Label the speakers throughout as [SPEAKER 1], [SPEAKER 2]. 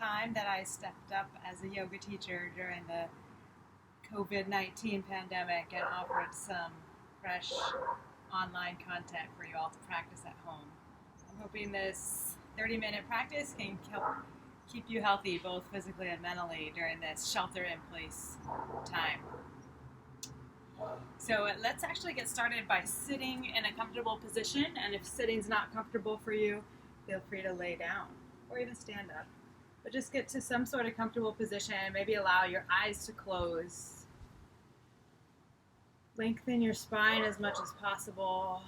[SPEAKER 1] time that I stepped up as a yoga teacher during the COVID-19 pandemic and offered some fresh online content for you all to practice at home. I'm hoping this 30-minute practice can help keep you healthy both physically and mentally during this shelter-in-place time. So let's actually get started by sitting in a comfortable position, and if sitting's not comfortable for you, feel free to lay down or even stand up. But just get to some sort of comfortable position, maybe allow your eyes to close. Lengthen your spine as much as possible,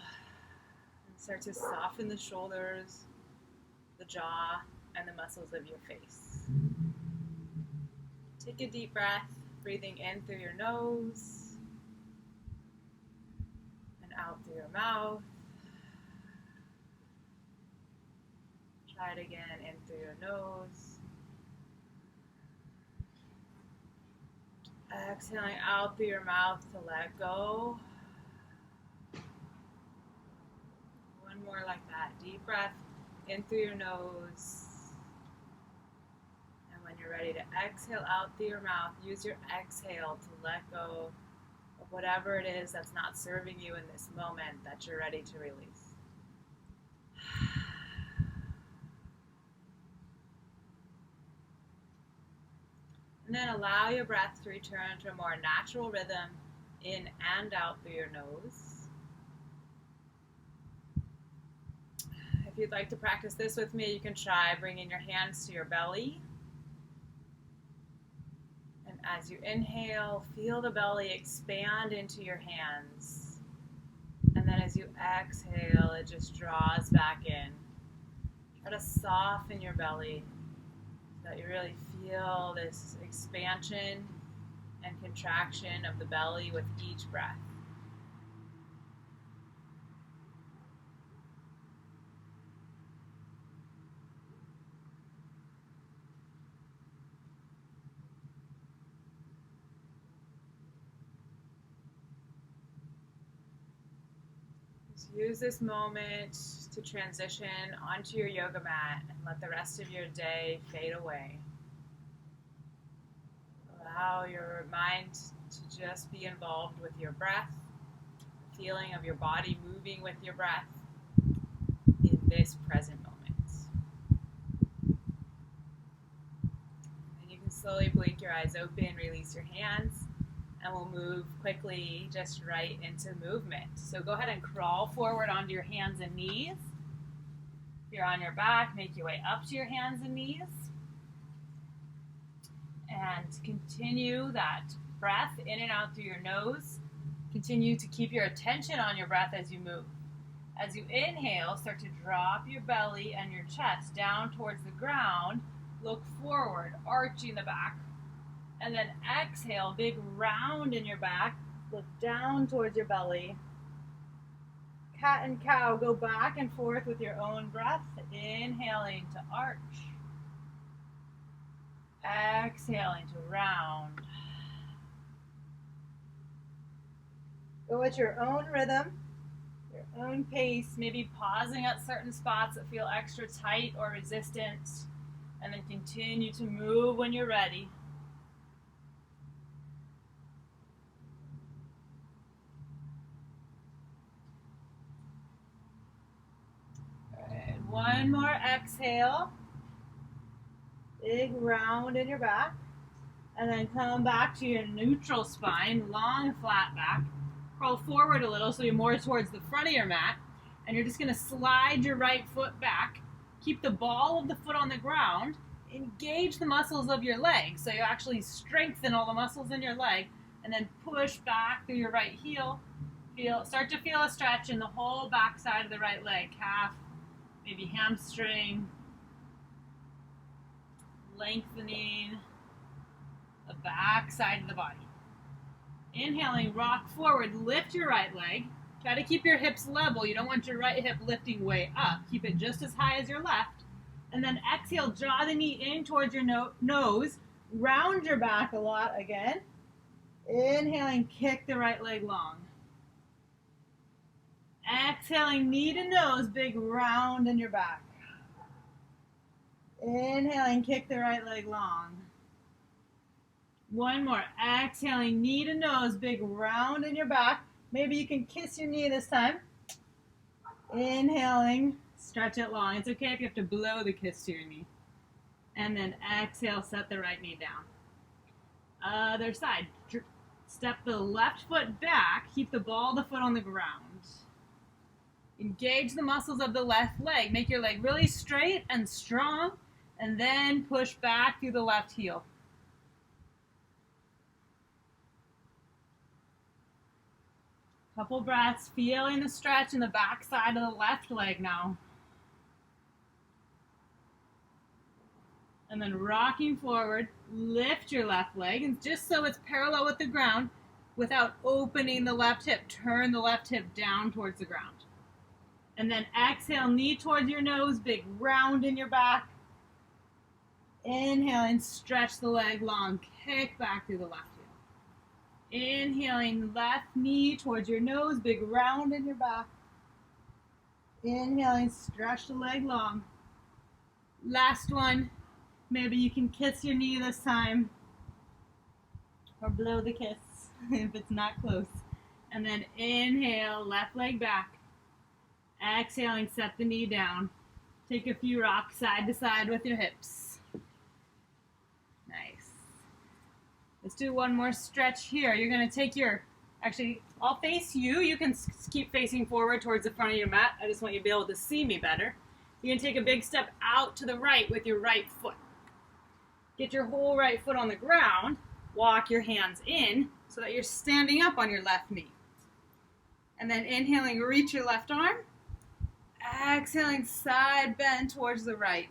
[SPEAKER 1] and start to soften the shoulders, the jaw, and the muscles of your face. Take a deep breath, breathing in through your nose, out through your mouth. Try it again, in through your nose. Exhaling out through your mouth to let go. One more like that. Deep breath in through your nose. And when you're ready to exhale out through your mouth, use your exhale to let go of whatever it is that's not serving you in this moment that you're ready to release. And then allow your breath to return to a more natural rhythm in and out through your nose. If you'd like to practice this with me, you can try bringing your hands to your belly. As you inhale, feel the belly expand into your hands. And then as you exhale, it just draws back in. Try to soften your belly so that you really feel this expansion and contraction of the belly with each breath. Use this moment to transition onto your yoga mat and let the rest of your day fade away. Allow your mind to just be involved with your breath, the feeling of your body moving with your breath in this present moment. And you can slowly blink your eyes open, release your hands, and we'll move quickly just right into movement. So go ahead and crawl forward onto your hands and knees. If you're on your back, make your way up to your hands and knees. And continue that breath in and out through your nose. Continue to keep your attention on your breath as you move. As you inhale, start to drop your belly and your chest down towards the ground. Look forward, arching the back. And then exhale, big round in your back. Look down towards your belly. Cat and cow, go back and forth with your own breath. Inhaling to arch. Exhaling to round. Go at your own rhythm, your own pace, maybe pausing at certain spots that feel extra tight or resistant. And then continue to move when you're ready. One more exhale. Big round in your back. And then come back to your neutral spine, long flat back. Crawl forward a little so you're more towards the front of your mat. And you're just going to slide your right foot back. Keep the ball of the foot on the ground. Engage the muscles of your leg. So you actually strengthen all the muscles in your leg. And then push back through your right heel. Start to feel a stretch in the whole back side of the right leg. Calf, maybe hamstring, lengthening the back side of the body. Inhaling, rock forward, lift your right leg. Try to keep your hips level. You don't want your right hip lifting way up. Keep it just as high as your left. And then exhale, draw the knee in towards your nose. Round your back a lot again. Inhaling, kick the right leg long. Exhaling, knee to nose, big round in your back. Inhaling, kick the right leg long. One more. Exhaling, knee to nose, big round in your back. Maybe you can kiss your knee this time. Inhaling, stretch it long. It's okay if you have to blow the kiss to your knee. And then exhale, set the right knee down. Other side. Step the left foot back. Keep the ball of the foot on the ground. Engage the muscles of the left leg. Make your leg really straight and strong. And then push back through the left heel. Couple breaths, feeling the stretch in the back side of the left leg now. And then rocking forward, lift your left leg, and just so it's parallel with the ground, without opening the left hip, turn the left hip down towards the ground. And then exhale, knee towards your nose, big round in your back. Inhaling, stretch the leg long, kick back through the left heel. Inhaling, left knee towards your nose, big round in your back. Inhaling, stretch the leg long. Last one. Maybe you can kiss your knee this time. Or blow the kiss if it's not close. And then inhale, left leg back. Exhaling, set the knee down. Take a few rocks side to side with your hips. Nice. Let's do one more stretch here. You're going to take your, actually, I'll face you. You can keep facing forward towards the front of your mat. I just want you to be able to see me better. You're going to take a big step out to the right with your right foot. Get your whole right foot on the ground. Walk your hands in so that you're standing up on your left knee. And then inhaling, reach your left arm. Exhaling, side bend towards the right.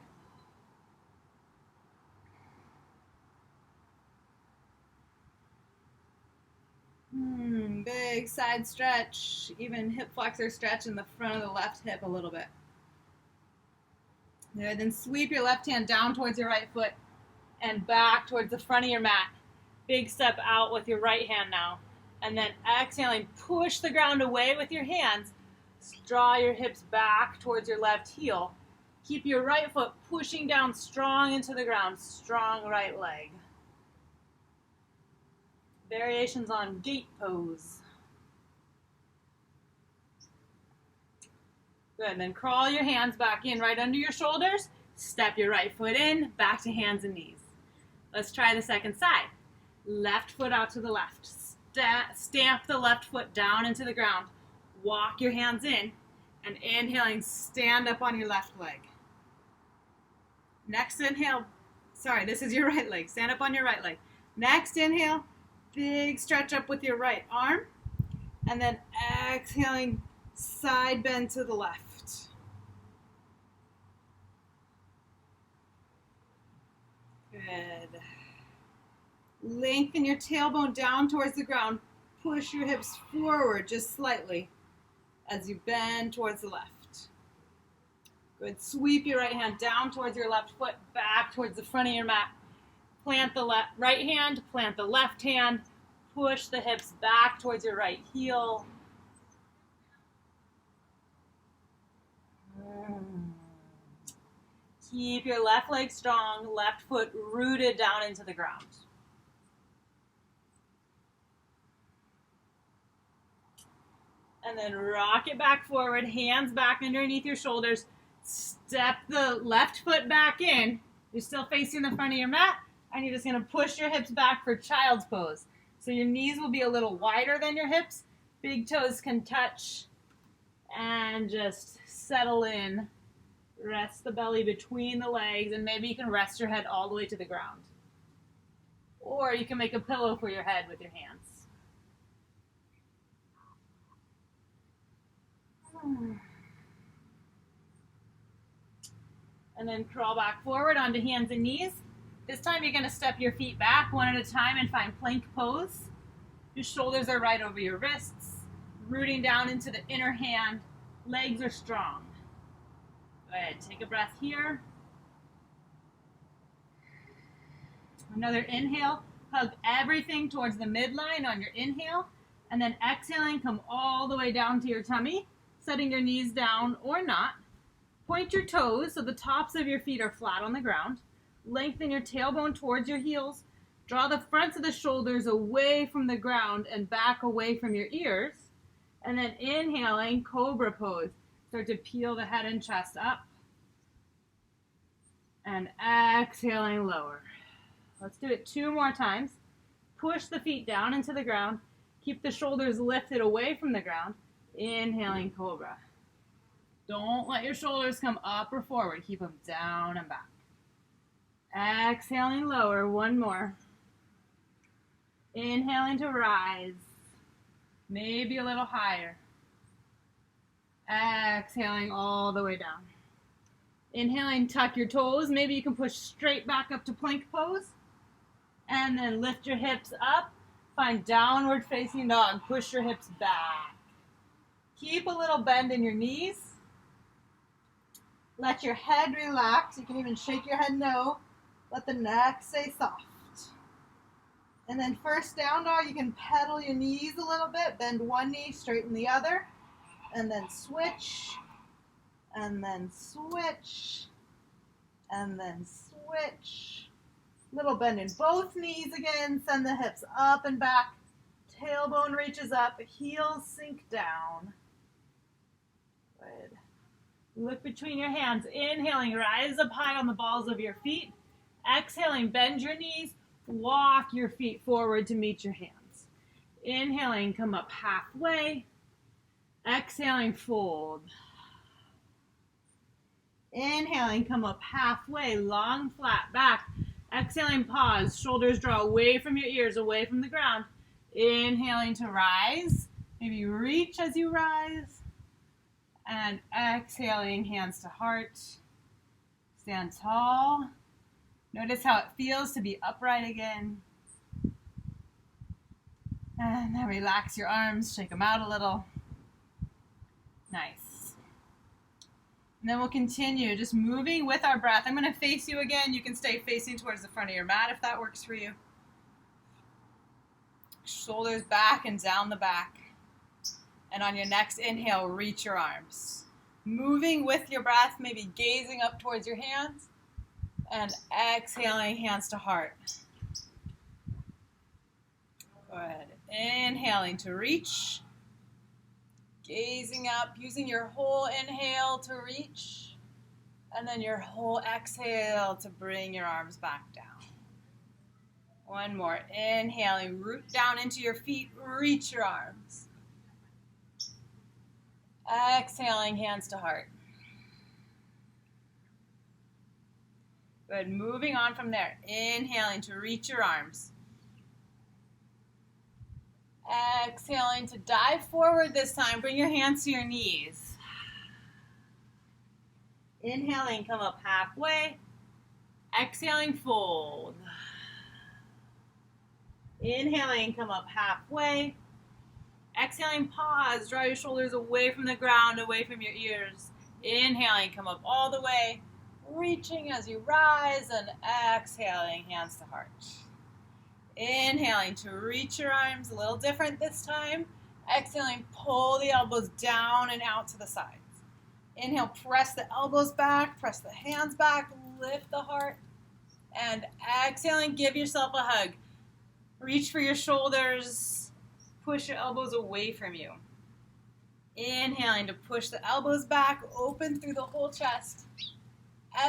[SPEAKER 1] Big side stretch, even hip flexor stretch in the front of the left hip a little bit. There, then sweep your left hand down towards your right foot and back towards the front of your mat. Big step out with your right hand now. And then exhaling, push the ground away with your hands. Draw your hips back towards your left heel. Keep your right foot pushing down strong into the ground. Strong right leg. Variations on gate pose. Good, then crawl your hands back in right under your shoulders. Step your right foot in, back to hands and knees. Let's try the second side. Left foot out to the left. Stamp the left foot down into the ground. Walk your hands in, and inhaling, stand up on your left leg. Next inhale, this is your right leg. Stand up on your right leg. Next inhale, big stretch up with your right arm, and then exhaling, side bend to the left. Good. Lengthen your tailbone down towards the ground. Push your hips forward just slightly as you bend towards the left. Good. Sweep your right hand down towards your left foot, back towards the front of your mat. Plant the right hand, plant the left hand. Push the hips back towards your right heel. Keep your left leg strong, left foot rooted down into the ground. And then rock it back forward, hands back underneath your shoulders. Step the left foot back in. You're still facing the front of your mat, and you're just going to push your hips back for child's pose. So your knees will be a little wider than your hips. Big toes can touch, and just settle in. Rest the belly between the legs, and maybe you can rest your head all the way to the ground. Or you can make a pillow for your head with your hands. And then crawl back forward onto hands and knees. This time you're going to step your feet back one at a time and find plank pose. Your shoulders are right over your wrists, rooting down into the inner hand. Legs are strong. Good. Take a breath here. Another inhale. Hug everything towards the midline on your inhale. And then exhaling, come all the way down to your tummy, setting your knees down or not. Point your toes so the tops of your feet are flat on the ground. Lengthen your tailbone towards your heels. Draw the fronts of the shoulders away from the ground and back away from your ears. And then inhaling, cobra pose. Start to peel the head and chest up. And exhaling, lower. Let's do it 2 more times. Push the feet down into the ground. Keep the shoulders lifted away from the ground. Inhaling, cobra. Don't let your shoulders come up or forward. Keep them down and back. Exhaling, lower. 1 more. Inhaling to rise. Maybe a little higher. Exhaling all the way down. Inhaling, tuck your toes. Maybe you can push straight back up to plank pose. And then lift your hips up. Find downward facing dog. Push your hips back. Keep a little bend in your knees. Let your head relax. You can even shake your head no. Let the neck stay soft. And then first down dog, you can pedal your knees a little bit. Bend one knee, straighten the other. And then switch. And then switch. And then switch. Little bend in both knees again. Send the hips up and back. Tailbone reaches up. Heels sink down. Good. Look between your hands. Inhaling, rise up high on the balls of your feet. Exhaling, bend your knees. Walk your feet forward to meet your hands. Inhaling, come up halfway. Exhaling, fold. Inhaling, come up halfway, long, flat back. Exhaling, pause. Shoulders draw away from your ears, away from the ground. Inhaling to rise. Maybe reach as you rise. And exhaling, hands to heart. Stand tall. Notice how it feels to be upright again. And then relax your arms, shake them out a little. Nice. And then we'll continue just moving with our breath. I'm going to face you again. You can stay facing towards the front of your mat if that works for you. Shoulders back and down the back. And on your next inhale, reach your arms. Moving with your breath, maybe gazing up towards your hands. And exhaling, hands to heart. Good. Inhaling to reach. Gazing up, using your whole inhale to reach. And then your whole exhale to bring your arms back down. 1 more. Inhaling, root down into your feet, reach your arms. Exhaling, hands to heart. Good. Moving on from there. Inhaling to reach your arms. Exhaling to dive forward this time. Bring your hands to your knees. Inhaling, come up halfway. Exhaling, fold. Inhaling, come up halfway. Exhaling, pause. Draw your shoulders away from the ground, away from your ears. Inhaling, come up all the way. Reaching as you rise and exhaling, hands to heart. Inhaling to reach your arms, a little different this time. Exhaling, pull the elbows down and out to the sides. Inhale, press the elbows back, press the hands back, lift the heart. And exhaling, give yourself a hug. Reach for your shoulders, push your elbows away from you. Inhaling to push the elbows back, open through the whole chest.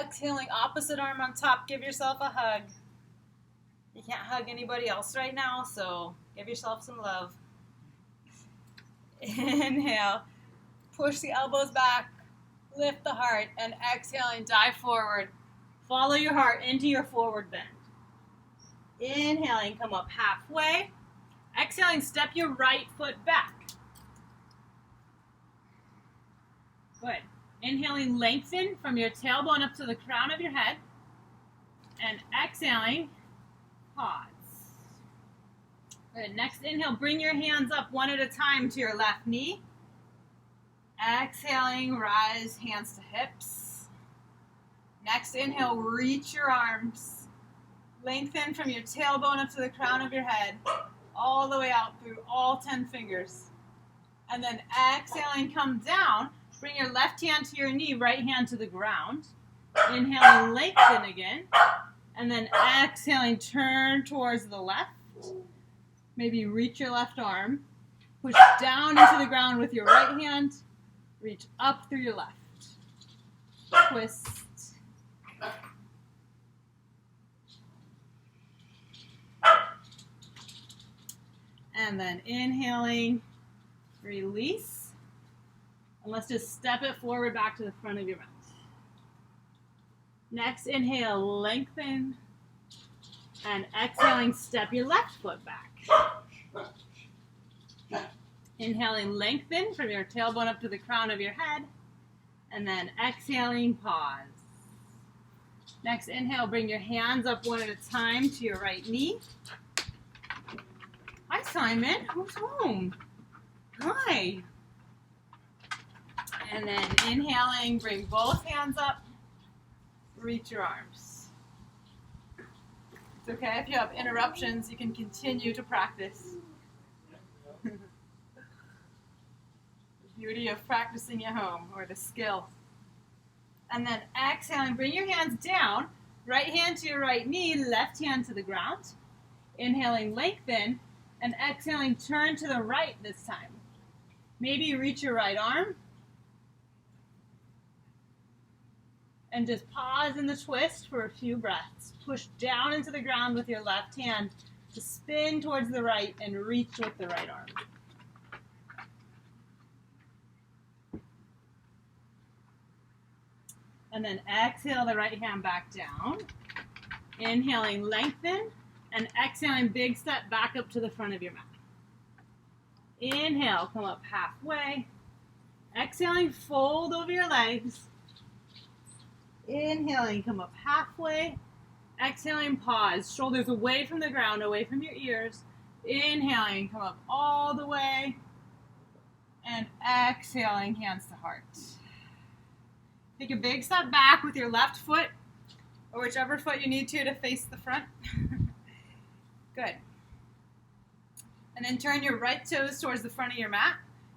[SPEAKER 1] Exhaling, opposite arm on top, give yourself a hug. You can't hug anybody else right now, so give yourself some love. Inhale, push the elbows back, lift the heart, and exhaling, dive forward. Follow your heart into your forward bend. Inhaling, come up halfway. Exhaling, step your right foot back. Good. Inhaling, lengthen from your tailbone up to the crown of your head. And exhaling, pause. Good. Next inhale, bring your hands up one at a time to your left knee. Exhaling, rise, hands to hips. Next inhale, reach your arms. Lengthen from your tailbone up to the crown of your head, all the way out through all 10 fingers. And then exhaling, come down. Bring your left hand to your knee, right hand to the ground. Inhaling, lengthen again. And then exhaling, turn towards the left. Maybe reach your left arm. Push down into the ground with your right hand. Reach up through your left. Twist. And then inhaling, release. And let's just step it forward back to the front of your mat. Next, inhale, lengthen. And exhaling, step your left foot back. Inhaling, lengthen from your tailbone up to the crown of your head. And then exhaling, pause. Next, inhale, bring your hands up one at a time to your right knee. Hi, Simon. Who's home? Hi. And then inhaling, bring both hands up. Reach your arms. It's okay if you have interruptions, you can continue to practice. The beauty of practicing at home, or the skill. And then exhaling, bring your hands down. Right hand to your right knee, left hand to the ground. Inhaling, lengthen. And exhaling, turn to the right this time. Maybe reach your right arm. And just pause in the twist for a few breaths. Push down into the ground with your left hand to spin towards the right and reach with the right arm. And then exhale the right hand back down. Inhaling, lengthen. And exhaling, big step back up to the front of your mat. Inhale, come up halfway. Exhaling, fold over your legs. Inhaling, come up halfway. Exhaling, pause. Shoulders away from the ground, away from your ears. Inhaling, come up all the way. And exhaling, hands to heart. Take a big step back with your left foot, or whichever foot you need to face the front. Good. And then turn your right toes towards the front of your mat.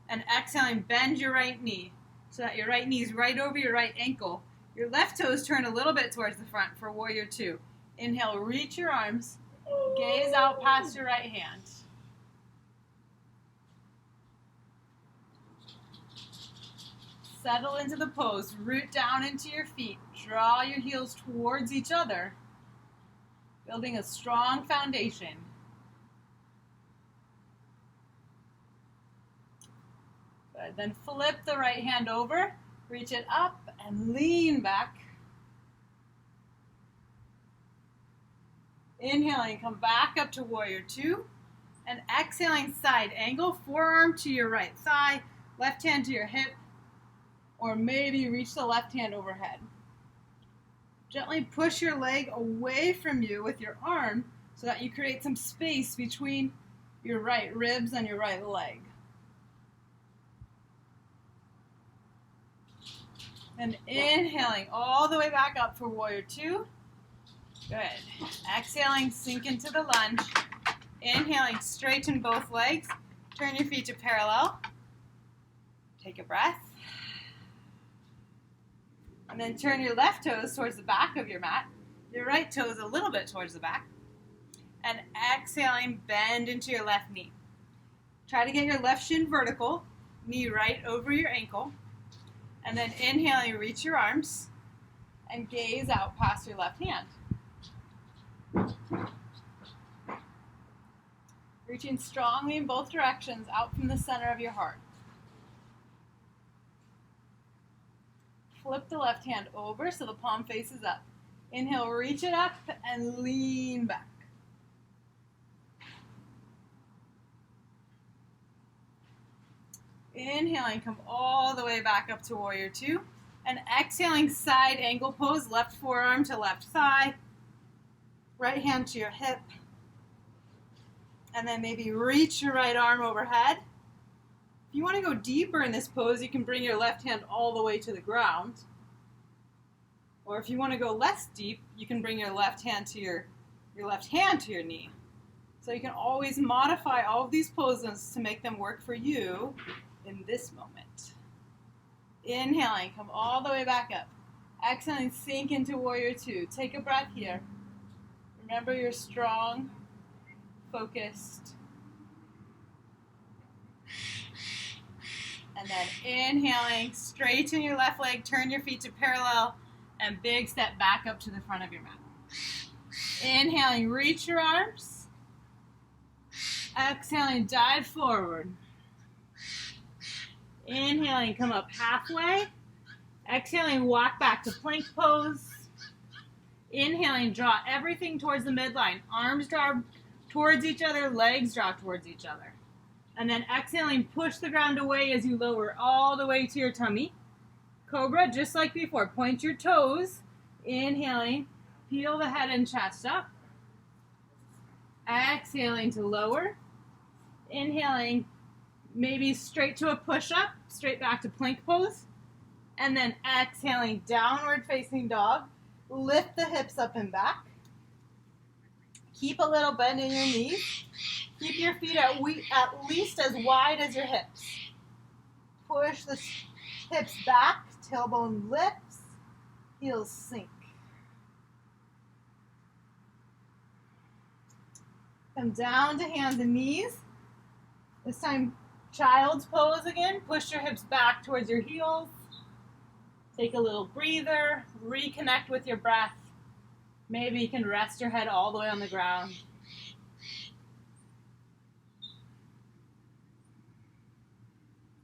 [SPEAKER 1] And exhaling, bend your right knee so that your right knee is right over your right ankle. Your left toes turn a little bit towards the front for Warrior Two. Inhale, reach your arms. Gaze out past your right hand. Settle into the pose. Root down into your feet. Draw your heels towards each other. Building a strong foundation. Good. Then flip the right hand over. Reach it up and lean back. Inhaling, come back up to Warrior Two. And exhaling, side angle. Forearm to your right thigh. Left hand to your hip. Or maybe reach the left hand overhead. Gently push your leg away from you with your arm so that you create some space between your right ribs and your right leg. And inhaling all the way back up for Warrior Two. Good. Exhaling, sink into the lunge. Inhaling, straighten both legs. Turn your feet to parallel. Take a breath. And then turn your left toes towards the back of your mat. Your right toes a little bit towards the back. And exhaling, bend into your left knee. Try to get your left shin vertical, knee right over your ankle. And then inhaling, reach your arms and gaze out past your left hand. Reaching strongly in both directions out from the center of your heart. Flip the left hand over so the palm faces up. Inhale, reach it up and lean back. Inhaling, come all the way back up to Warrior Two. And exhaling, side angle pose, left forearm to left thigh. Right hand to your hip. And then maybe reach your right arm overhead. If you want to go deeper in this pose, you can bring your left hand all the way to the ground. Or if you want to go less deep, you can bring your left hand to your knee. So you can always modify all of these poses to make them work for you in this moment. Inhaling, come all the way back up. Exhaling, sink into warrior two. Take a breath here. Remember you're strong, focused. And then inhaling, straighten your left leg, turn your feet to parallel, and big step back up to the front of your mat. Inhaling, reach your arms. Exhaling, dive forward. Inhaling, come up halfway. Exhaling, walk back to plank pose. Inhaling, draw everything towards the midline. Arms draw towards each other, legs draw towards each other. And then exhaling, push the ground away as you lower all the way to your tummy. Cobra, just like before, point your toes. Inhaling, peel the head and chest up. Exhaling to lower. Inhaling, maybe straight to a push-up, straight back to plank pose. And then exhaling, downward facing dog. Lift the hips up and back. Keep a little bend in your knees. Keep your feet at least as wide as your hips. Push the hips back, tailbone lifts, heels sink. Come down to hands and knees. This time, child's pose again. Push your hips back towards your heels. Take a little breather. Reconnect with your breath. Maybe you can rest your head all the way on the ground.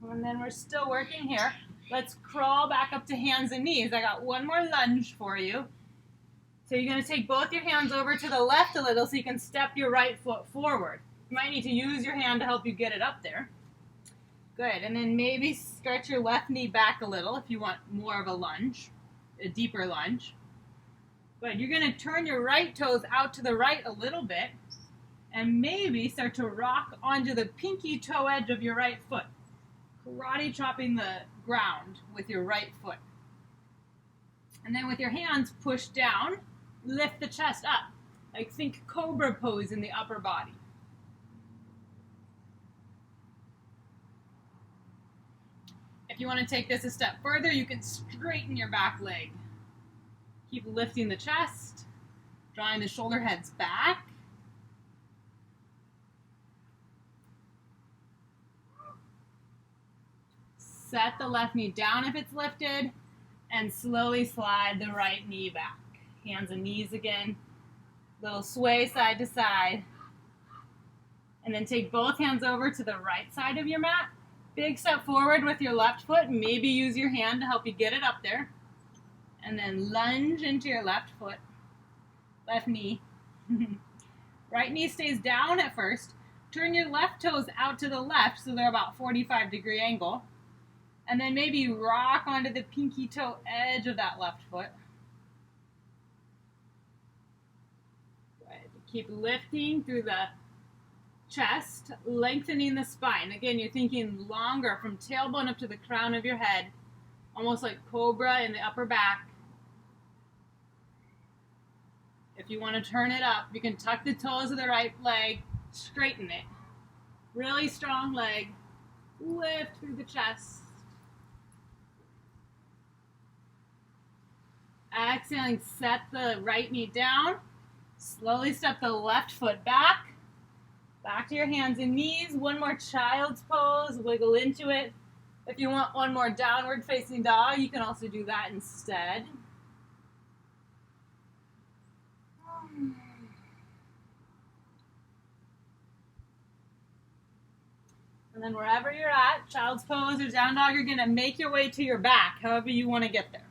[SPEAKER 1] And then we're still working here. Let's crawl back up to hands and knees. I got one more lunge for you. So you're going to take both your hands over to the left a little so you can step your right foot forward. You might need to use your hand to help you get it up there. Good. And then maybe stretch your left knee back a little if you want more of a lunge, a deeper lunge. Good. You're going to turn your right toes out to the right a little bit and maybe start to rock onto the pinky toe edge of your right foot. Karate chopping the ground with your right foot. And then with your hands, push down, lift the chest up. Like think cobra pose in the upper body. If you want to take this a step further, you can straighten your back leg. Keep lifting the chest, drawing the shoulder heads back. Set the left knee down if it's lifted, and slowly slide the right knee back. Hands and knees again. Little sway side to side. And then take both hands over to the right side of your mat. Big step forward with your left foot. Maybe use your hand to help you get it up there. And then lunge into your left foot. Left knee. Right knee stays down at first. Turn your left toes out to the left so they're about 45-degree angle. And then maybe rock onto the pinky toe edge of that left foot. Good. Keep lifting through the chest, lengthening the spine. Again, you're thinking longer from tailbone up to the crown of your head, almost like cobra in the upper back. If you want to turn it up, you can tuck the toes of the right leg, straighten it. Really strong leg. Lift through the chest. Exhaling, set the right knee down. Slowly step the left foot back. Back to your hands and knees. One more child's pose. Wiggle into it. If you want one more downward facing dog, you can also do that instead. And then wherever you're at, child's pose or down dog, you're going to make your way to your back, however you want to get there.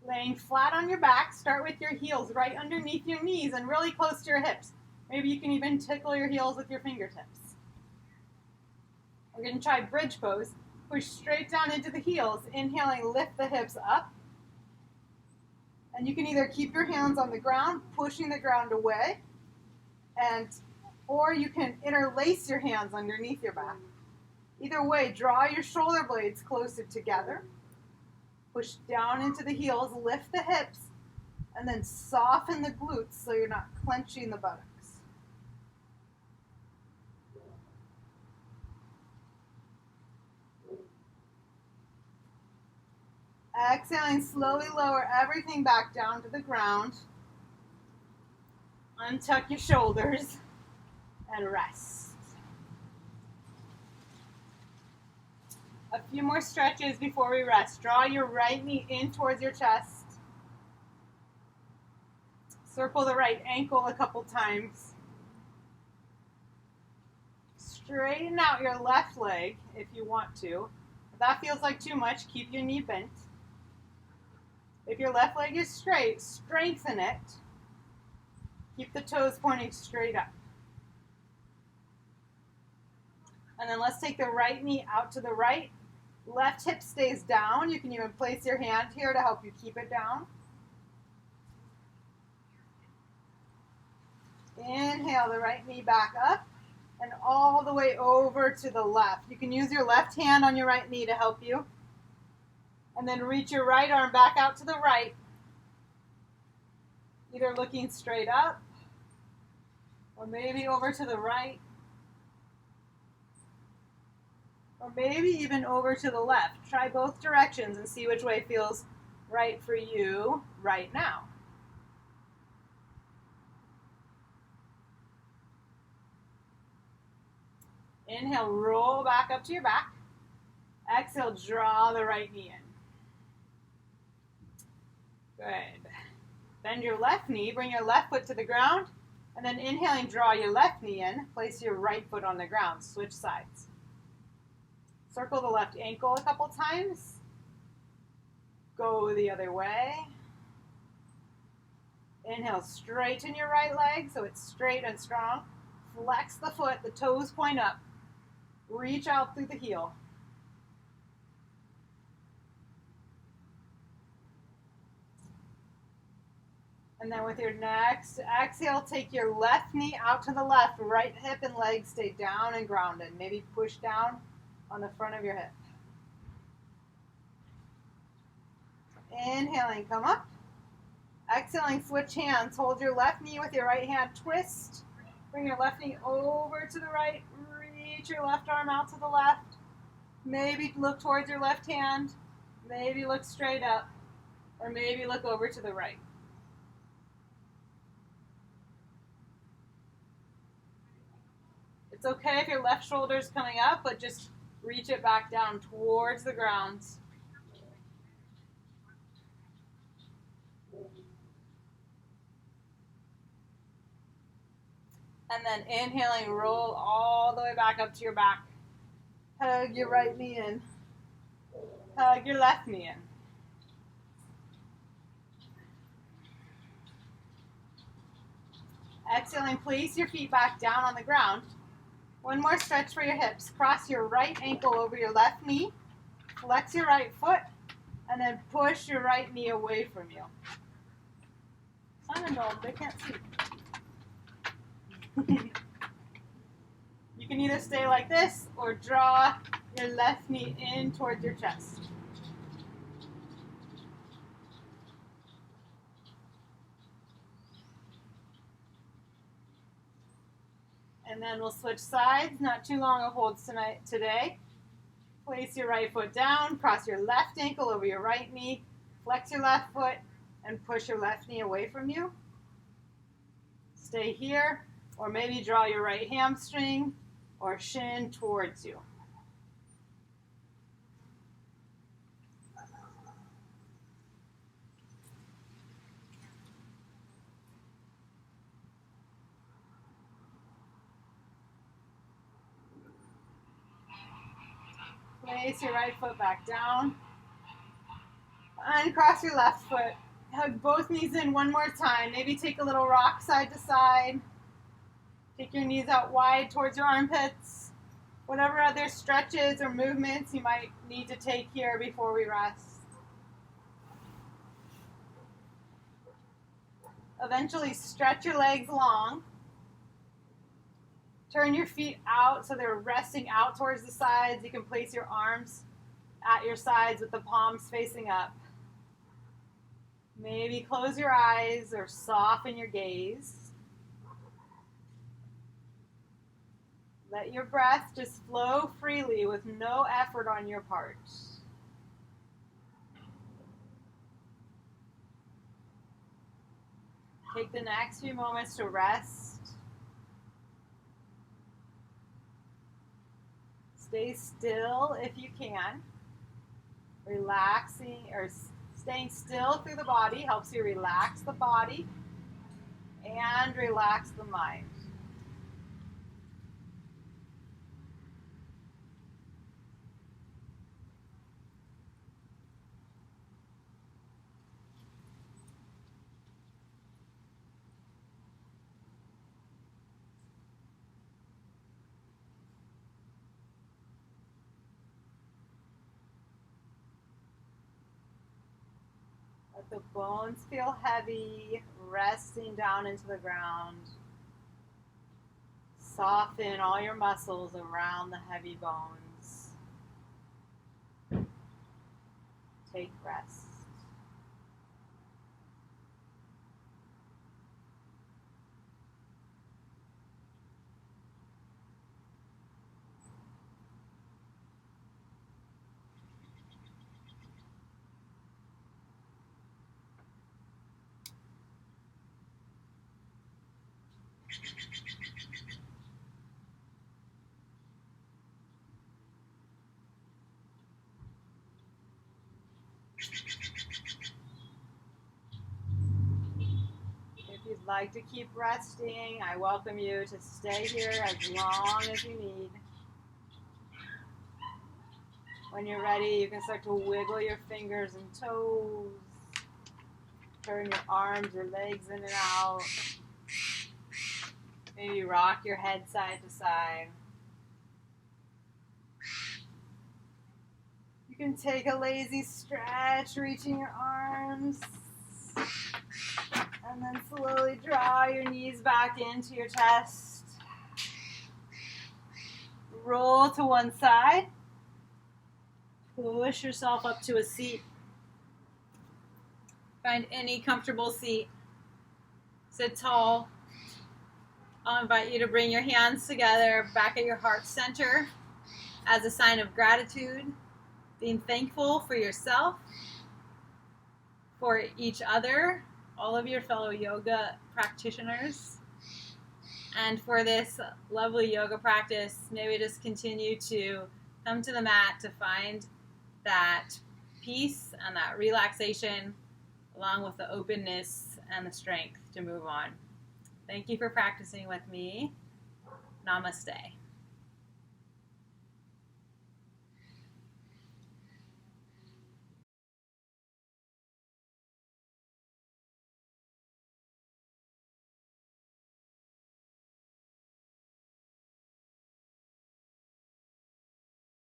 [SPEAKER 1] Laying flat on your back, start with your heels right underneath your knees and really close to your hips. Maybe you can even tickle your heels with your fingertips. We're going to try bridge pose. Push straight down into the heels. Inhaling, lift the hips up. And you can either keep your hands on the ground, pushing the ground away, or you can interlace your hands underneath your back. Either way, draw your shoulder blades closer together. Push down into the heels, lift the hips, and then soften the glutes so you're not clenching the buttocks. Exhaling, slowly lower everything back down to the ground. Untuck your shoulders and rest. A few more stretches before we rest. Draw your right knee in towards your chest. Circle the right ankle a couple times. Straighten out your left leg if you want to. If that feels like too much, keep your knee bent. If your left leg is straight, strengthen it. Keep the toes pointing straight up. And then let's take the right knee out to the right. Left hip stays down. You can even place your hand here to help you keep it down. Inhale the right knee back up and all the way over to the left. You can use your left hand on your right knee to help you. And then reach your right arm back out to the right, either looking straight up or maybe over to the right, or maybe even over to the left. Try both directions and see which way feels right for you right now. Inhale, roll back up to your back. Exhale, draw the right knee in. Good. Bend your left knee, bring your left foot to the ground, and then inhaling, draw your left knee in. Place your right foot on the ground. Switch sides. Circle the left ankle a couple times. Go the other way. Inhale, straighten your right leg so it's straight and strong. Flex the foot, the toes point up. Reach out through the heel. And then with your next exhale, take your left knee out to the left. Right hip and leg stay down and grounded. Maybe push down on the front of your hip. Inhaling, come up. Exhaling, switch hands. Hold your left knee with your right hand. Twist. Bring your left knee over to the right. Reach your left arm out to the left. Maybe look towards your left hand. Maybe look straight up. Or maybe look over to the right. It's okay if your left shoulder is coming up, but just reach it back down towards the ground. And then inhaling, roll all the way back up to your back. Hug your right knee in. Hug your left knee in. Exhaling, place your feet back down on the ground. One more stretch for your hips. Cross your right ankle over your left knee. Flex your right foot. And then push your right knee away from you. Simon dog, they can't see. You can either stay like this or draw your left knee in towards your chest. And then we'll switch sides. Not too long of holds today. Place your right foot down. Cross your left ankle over your right knee. Flex your left foot and push your left knee away from you. Stay here, or maybe draw your right hamstring or shin towards you. Place your right foot back down. Uncross your left foot. Hug both knees in one more time. Maybe take a little rock side to side. Take your knees out wide towards your armpits. Whatever other stretches or movements you might need to take here before we rest. Eventually stretch your legs long. Turn your feet out so they're resting out towards the sides. You can place your arms at your sides with the palms facing up. Maybe close your eyes or soften your gaze. Let your breath just flow freely with no effort on your part. Take the next few moments to rest. Stay still if you can. Relaxing or staying still through the body helps you relax the body and relax the mind. Let the bones feel heavy, resting down into the ground. Soften all your muscles around the heavy bones. Take rest. If you'd like to keep resting, I welcome you to stay here as long as you need. When you're ready, you can start to wiggle your fingers and toes. Turn your arms or legs in and out. Maybe rock your head side to side. You can take a lazy stretch, reaching your arms. And then slowly draw your knees back into your chest. Roll to one side. Push yourself up to a seat. Find any comfortable seat. Sit tall. I'll invite you to bring your hands together back at your heart center as a sign of gratitude, being thankful for yourself, for each other, all of your fellow yoga practitioners, and for this lovely yoga practice. Maybe just continue to come to the mat to find that peace and that relaxation, along with the openness and the strength to move on. Thank you for practicing with me. Namaste.